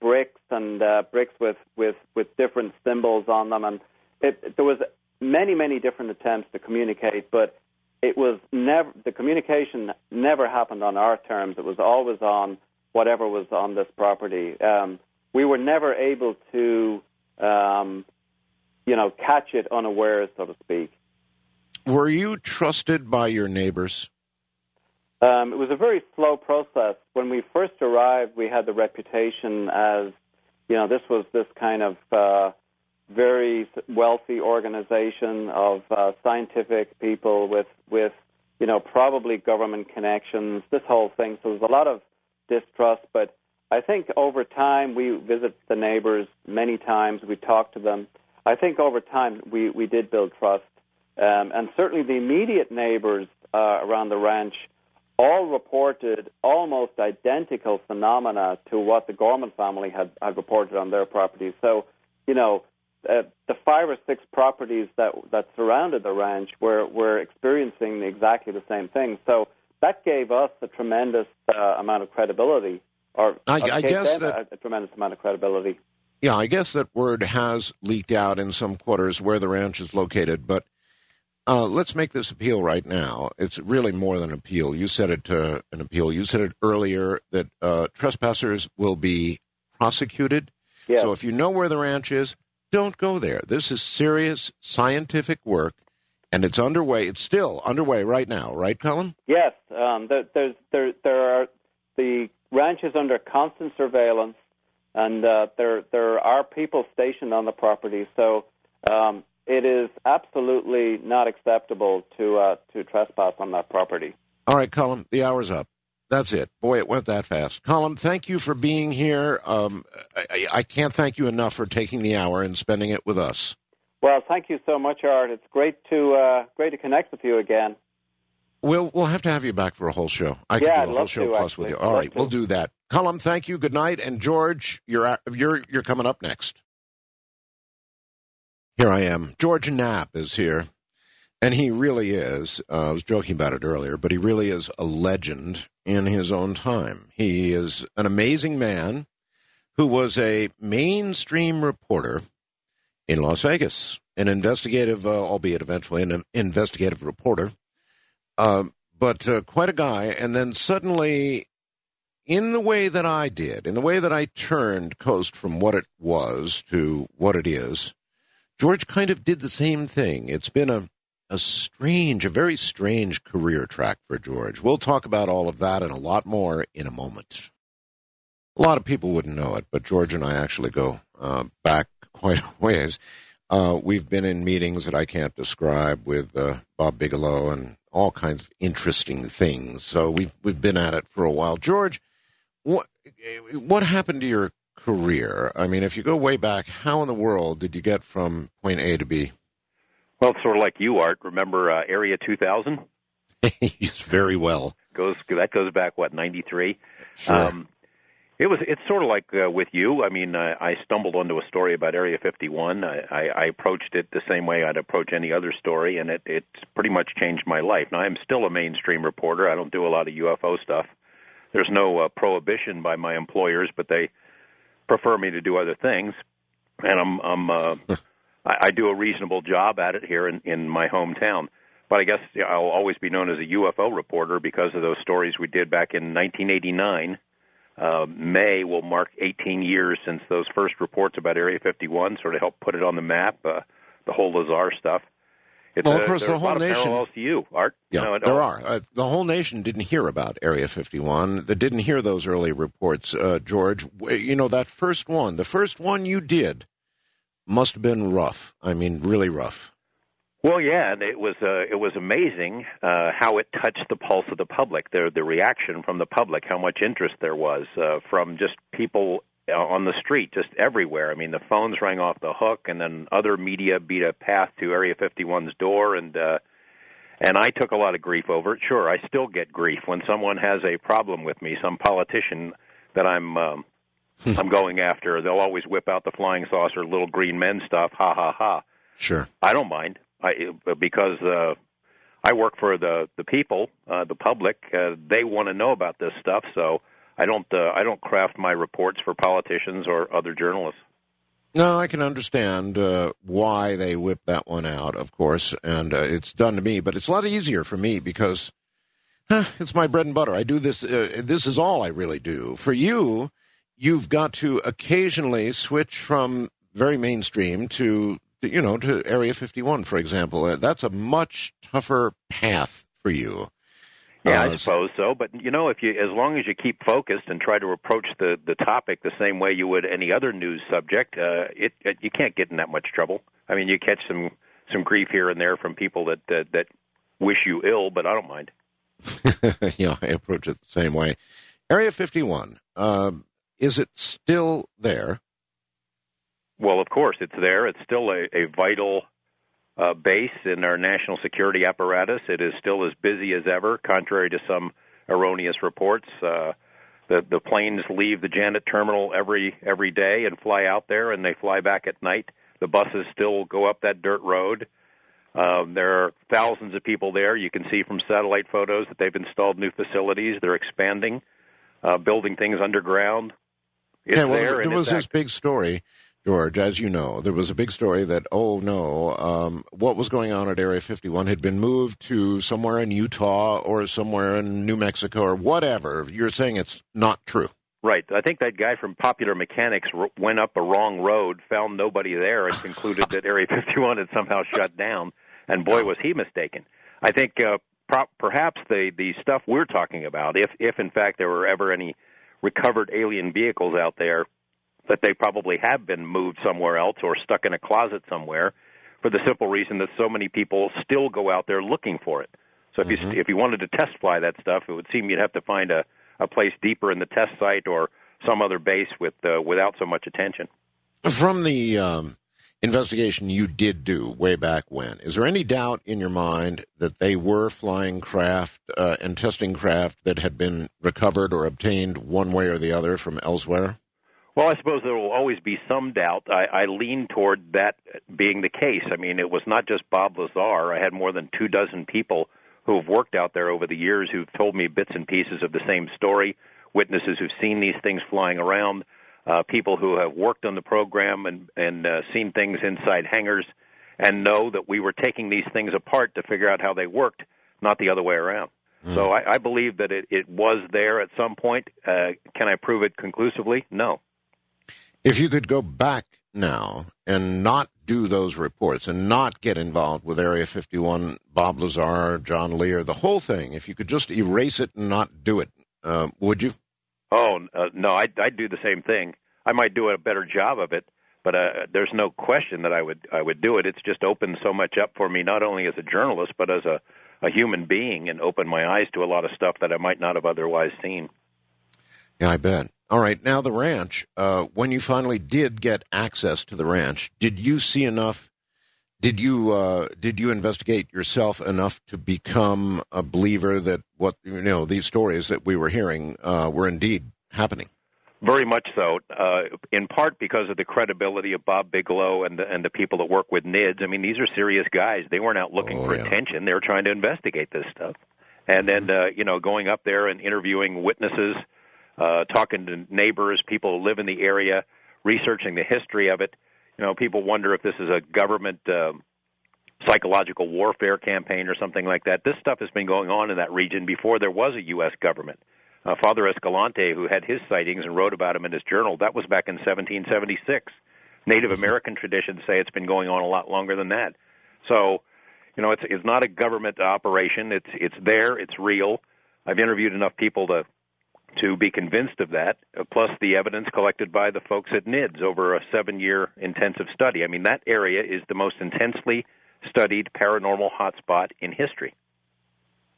bricks and bricks with different symbols on them, and there was many different attempts to communicate, but it was never, the communication never happened on our terms. It was always on whatever was on this property. We were never able to, catch it unawares, so to speak. Were you trusted by your neighbors? It was a very slow process. When we first arrived, we had the reputation as, this was this kind of very wealthy organization of scientific people with probably government connections, this whole thing. So there was a lot of distrust, but I think over time we visited the neighbors many times. We talked to them. I think over time we did build trust. And certainly the immediate neighbors around the ranch all reported almost identical phenomena to what the Gorman family had reported on their property. So, the 5 or 6 properties that surrounded the ranch were experiencing exactly the same thing. So that gave us a tremendous amount of credibility, I guess that a tremendous amount of credibility. Yeah, I guess that word has leaked out in some quarters where the ranch is located, but let's make this appeal right now. It's really more than an appeal. You said it an appeal. You said it earlier that trespassers will be prosecuted. Yes. So if you know where the ranch is, don't go there. This is serious scientific work, and it's underway. It's still underway right now, right, Colm? Yes. The ranch is under constant surveillance, and there are people stationed on the property. So it is absolutely not acceptable to trespass on that property. All right, Colm, the hour's up. That's it. Boy, it went that fast. Colm, thank you for being here. I can't thank you enough for taking the hour and spending it with us. Well, thank you so much, Art. It's great to connect with you again. We'll have to have you back for a whole show. I could do a whole show plus with you. All right, we'll do that. Colm, thank you. Good night. And George, you're coming up next. Here I am. George Knapp is here. And he really is, I was joking about it earlier, but he really is a legend in his own time. He is an amazing man who was a mainstream reporter in Las Vegas, an investigative, albeit eventually an investigative reporter, but quite a guy. And then suddenly, in the way that I did, in the way that I turned Coast from what it was to what it is, George kind of did the same thing. It's been a very strange career track for George. We'll talk about all of that and a lot more in a moment. A lot of people wouldn't know it, but George and I actually go back quite a ways. We've been in meetings that I can't describe with Bob Bigelow and all kinds of interesting things. So we've been at it for a while. George, what happened to your career? I mean, if you go way back, how in the world did you get from point A to B? Well, it's sort of like you, Art. Remember Area 2000? Yes, very well. That goes back, 93? Sure. It's sort of like with you. I mean, I stumbled onto a story about Area 51. I approached it the same way I'd approach any other story, and it's pretty much changed my life. Now, I'm still a mainstream reporter. I don't do a lot of UFO stuff. There's no prohibition by my employers, but they prefer me to do other things, and I do a reasonable job at it here in my hometown. But I guess I'll always be known as a UFO reporter because of those stories we did back in 1989. May will mark 18 years since those first reports about Area 51 sort of helped put it on the map, the whole Lazar stuff. Well, of course, the whole nation. Parallels to you, Art. Yeah, there are. The whole nation didn't hear about Area 51. They didn't hear those early reports, George. That first one, the first one you did, must have been rough. I mean, really rough. Well, yeah, and it was amazing how it touched the pulse of the public. The reaction from the public, how much interest there was from just people on the street, just everywhere. I mean, the phones rang off the hook, and then other media beat a path to Area 51's door, and I took a lot of grief over it. Sure, I still get grief when someone has a problem with me, some politician that I'm going after. They'll always whip out the flying saucer, little green men stuff, ha, ha, ha. Sure. I don't mind, because I work for the people, the public. They want to know about this stuff, so I don't craft my reports for politicians or other journalists. No, I can understand why they whip that one out, of course, and it's done to me. But it's a lot easier for me because it's my bread and butter. I do this. This is all I really do. For you, you've got to occasionally switch from very mainstream to Area 51, for example. That's a much tougher path for you. Yeah, I suppose so. But as long as you keep focused and try to approach the topic the same way you would any other news subject, you can't get in that much trouble. I mean, you catch some grief here and there from people that wish you ill, but I don't mind. Yeah, I approach it the same way. Area 51, is it still there? Well, of course, it's there. It's still a vital base in our national security apparatus. It is still as busy as ever, contrary to some erroneous reports. The planes leave the Janet terminal every day and fly out there, and they fly back at night. The buses still go up that dirt road. There are thousands of people there. You can see from satellite photos that they've installed new facilities. They're expanding, building things underground. It's there Right. I think that guy from Popular Mechanics went up a wrong road, found nobody there, and concluded that Area 51 had somehow shut down. And boy, was he mistaken. I think perhaps the stuff we're talking about, if in fact there were ever any recovered alien vehicles out there, that they probably have been moved somewhere else or stuck in a closet somewhere, for the simple reason that so many people still go out there looking for it. So if you wanted to test fly that stuff, it would seem you'd have to find a place deeper in the test site or some other base without so much attention. From the investigation you did do way back when, is there any doubt in your mind that they were flying craft and testing craft that had been recovered or obtained one way or the other from elsewhere? Well, I suppose there will always be some doubt. I lean toward that being the case. I mean, it was not just Bob Lazar. I had more than 24 people who have worked out there over the years who've told me bits and pieces of the same story, witnesses who've seen these things flying around, people who have worked on the program and seen things inside hangars and know that we were taking these things apart to figure out how they worked, not the other way around. So I believe that it was there at some point. Can I prove it conclusively? No. If you could go back now and not do those reports and not get involved with Area 51, Bob Lazar, John Lear, the whole thing, if you could just erase it and not do it, would you? Oh, no, I'd do the same thing. I might do a better job of it, but there's no question that I would do it. It's just opened so much up for me, not only as a journalist, but as a human being, and opened my eyes to a lot of stuff that I might not have otherwise seen. Yeah, I bet. All right, now the ranch. When you finally did get access to the ranch, did you see enough? Did you investigate yourself enough to become a believer that these stories that we were hearing were indeed happening? Very much so. In part because of the credibility of Bob Bigelow and the people that work with NIDS. I mean, these are serious guys. They weren't out looking for attention. They were trying to investigate this stuff. And then going up there and interviewing witnesses. Talking to neighbors, people who live in the area, researching the history of it. People wonder if this is a government psychological warfare campaign or something like that. This stuff has been going on in that region before there was a U.S. government. Father Escalante, who had his sightings and wrote about them in his journal, that was back in 1776. Native American traditions say it's been going on a lot longer than that. So, it's not a government operation. It's there. It's real. I've interviewed enough people to be convinced of that, plus the evidence collected by the folks at NIDS over a 7-year intensive study. I mean, that area is the most intensely studied paranormal hotspot in history.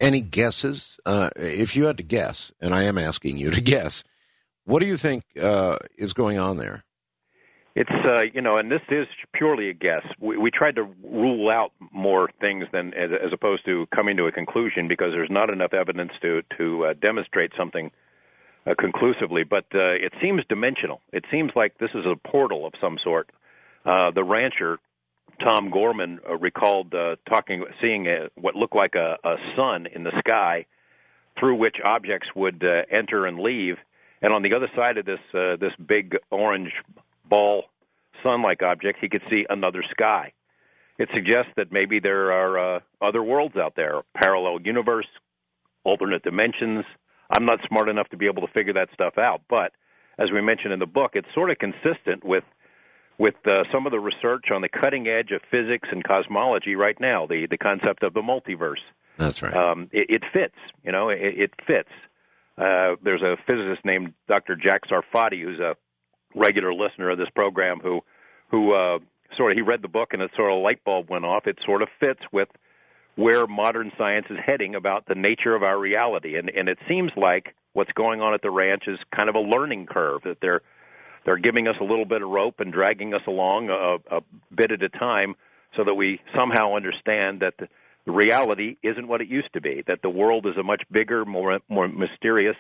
Any guesses? If you had to guess, and I am asking you to guess, what do you think is going on there? It's, and this is purely a guess. We tried to rule out more things than as opposed to coming to a conclusion because there's not enough evidence to demonstrate something conclusively, but it seems dimensional. It seems like this is a portal of some sort. The rancher, Tom Gorman, recalled seeing what looked like a sun in the sky through which objects would enter and leave, And on the other side of this big orange ball sun-like object, he could see another sky. It suggests that maybe there are other worlds out there, parallel universe, alternate dimensions. I'm not smart enough to be able to figure that stuff out, but as we mentioned in the book, it's sort of consistent with some of the research on the cutting edge of physics and cosmology right now, the concept of the multiverse. That's right. It fits, it fits. There's a physicist named Dr. Jack Sarfati, who's a regular listener of this program, who sort of, he read the book and it sort of light bulb went off. It sort of fits with where modern science is heading about the nature of our reality. And it seems like what's going on at the ranch is kind of a learning curve, that they're giving us a little bit of rope and dragging us along a bit at a time so that we somehow understand that the reality isn't what it used to be, that the world is a much bigger, more mysterious,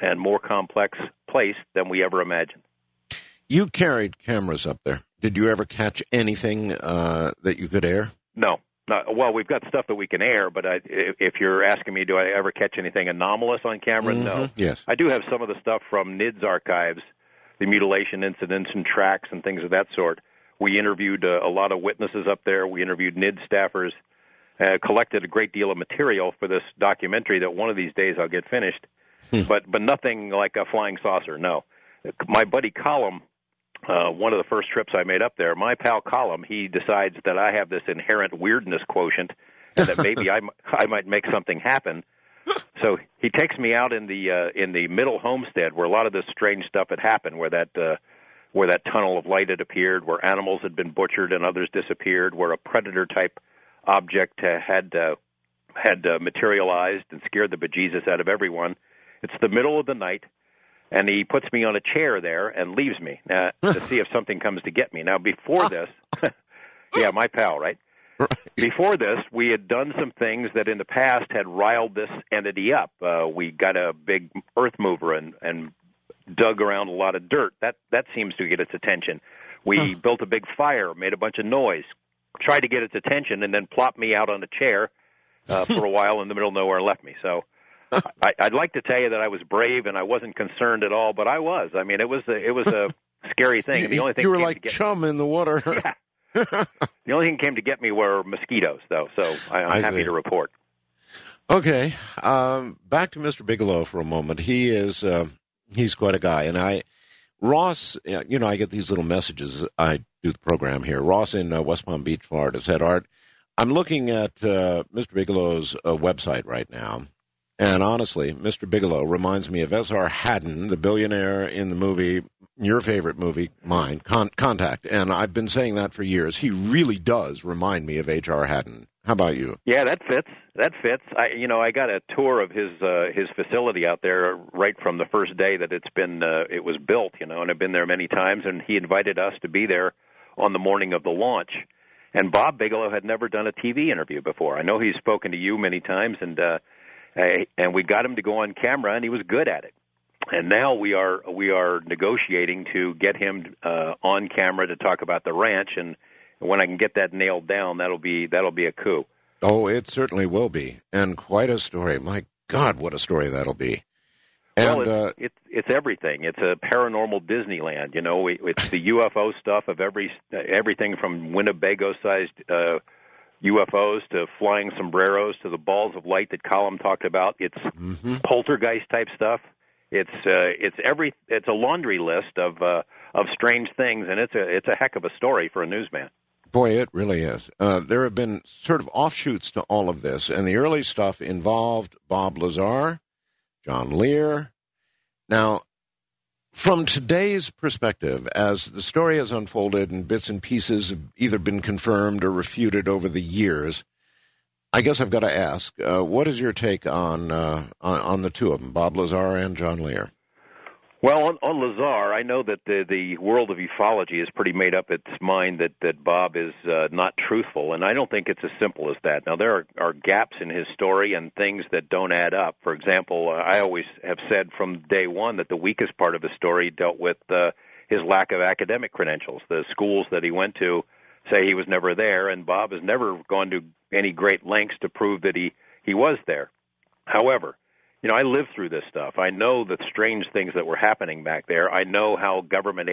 and more complex place than we ever imagined. You carried cameras up there. Did you ever catch anything that you could air? No. Well, we've got stuff that we can air, but if you're asking me, do I ever catch anything anomalous on camera? Mm-hmm. No. Yes. I do have some of the stuff from NIDS archives, the mutilation incidents and tracks and things of that sort. We interviewed a lot of witnesses up there. We interviewed NIDS staffers, collected a great deal of material for this documentary that one of these days I'll get finished, but nothing like a flying saucer, no. My buddy Colm, one of the first trips I made up there, my pal Colm, he decides that I have this inherent weirdness quotient and that maybe I might make something happen. So he takes me out in the middle homestead where a lot of this strange stuff had happened, where that tunnel of light had appeared, where animals had been butchered and others disappeared, where a predator-type object had materialized and scared the bejesus out of everyone. It's the middle of the night. And he puts me on a chair there and leaves me to see if something comes to get me. Now, before this, yeah, my pal, right? Before this, we had done some things that in the past had riled this entity up. We got a big earth mover and dug around a lot of dirt. That seems to get its attention. We built a big fire, made a bunch of noise, tried to get its attention, and then plopped me out on a chair for a while in the middle of nowhere and left me. So I'd like to tell you that I was brave and I wasn't concerned at all, but I was. I mean, it was a scary thing. And the only thing you were like chum in the water. Yeah. The only thing that came to get me were mosquitoes, though. So I'm happy to report. Okay, back to Mr. Bigelow for a moment. He's quite a guy, and Ross. I get these little messages. I do the program here. Ross in West Palm Beach, Florida, said, "Art, I'm looking at Mr. Bigelow's website right now." And honestly, Mr. Bigelow reminds me of S.R. Haddon, the billionaire in the movie, your favorite movie, mine, Contact. And I've been saying that for years. He really does remind me of H.R. Haddon. How about you? Yeah, that fits. I got a tour of his facility out there right from the first day that it was built, and I've been there many times. And he invited us to be there on the morning of the launch. And Bob Bigelow had never done a TV interview before. I know he's spoken to you many times, and we got him to go on camera, and he was good at it. And now we are negotiating to get him on camera to talk about the ranch. And when I can get that nailed down, that'll be a coup. Oh, it certainly will be, and quite a story. My God, what a story that'll be! And it's everything. It's a paranormal Disneyland. It's the UFO stuff of everything from Winnebago-sized UFOs to flying sombreros to the balls of light that Colm talked about. It's poltergeist type stuff. It's a laundry list of strange things, and it's a heck of a story for a newsman. Boy, it really is. There have been sort of offshoots to all of this, and the early stuff involved Bob Lazar, John Lear. Now, from today's perspective, as the story has unfolded and bits and pieces have either been confirmed or refuted over the years, I guess I've got to ask, what is your take on the two of them, Bob Lazar and John Lear? Well, on Lazar, I know that the world of ufology has pretty made up its mind that Bob is not truthful, and I don't think it's as simple as that. Now, there are gaps in his story and things that don't add up. For example, I always have said from day one that the weakest part of his story dealt with his lack of academic credentials. The schools that he went to say he was never there, and Bob has never gone to any great lengths to prove that he was there. However, I lived through this stuff. I know the strange things that were happening back there. I know how government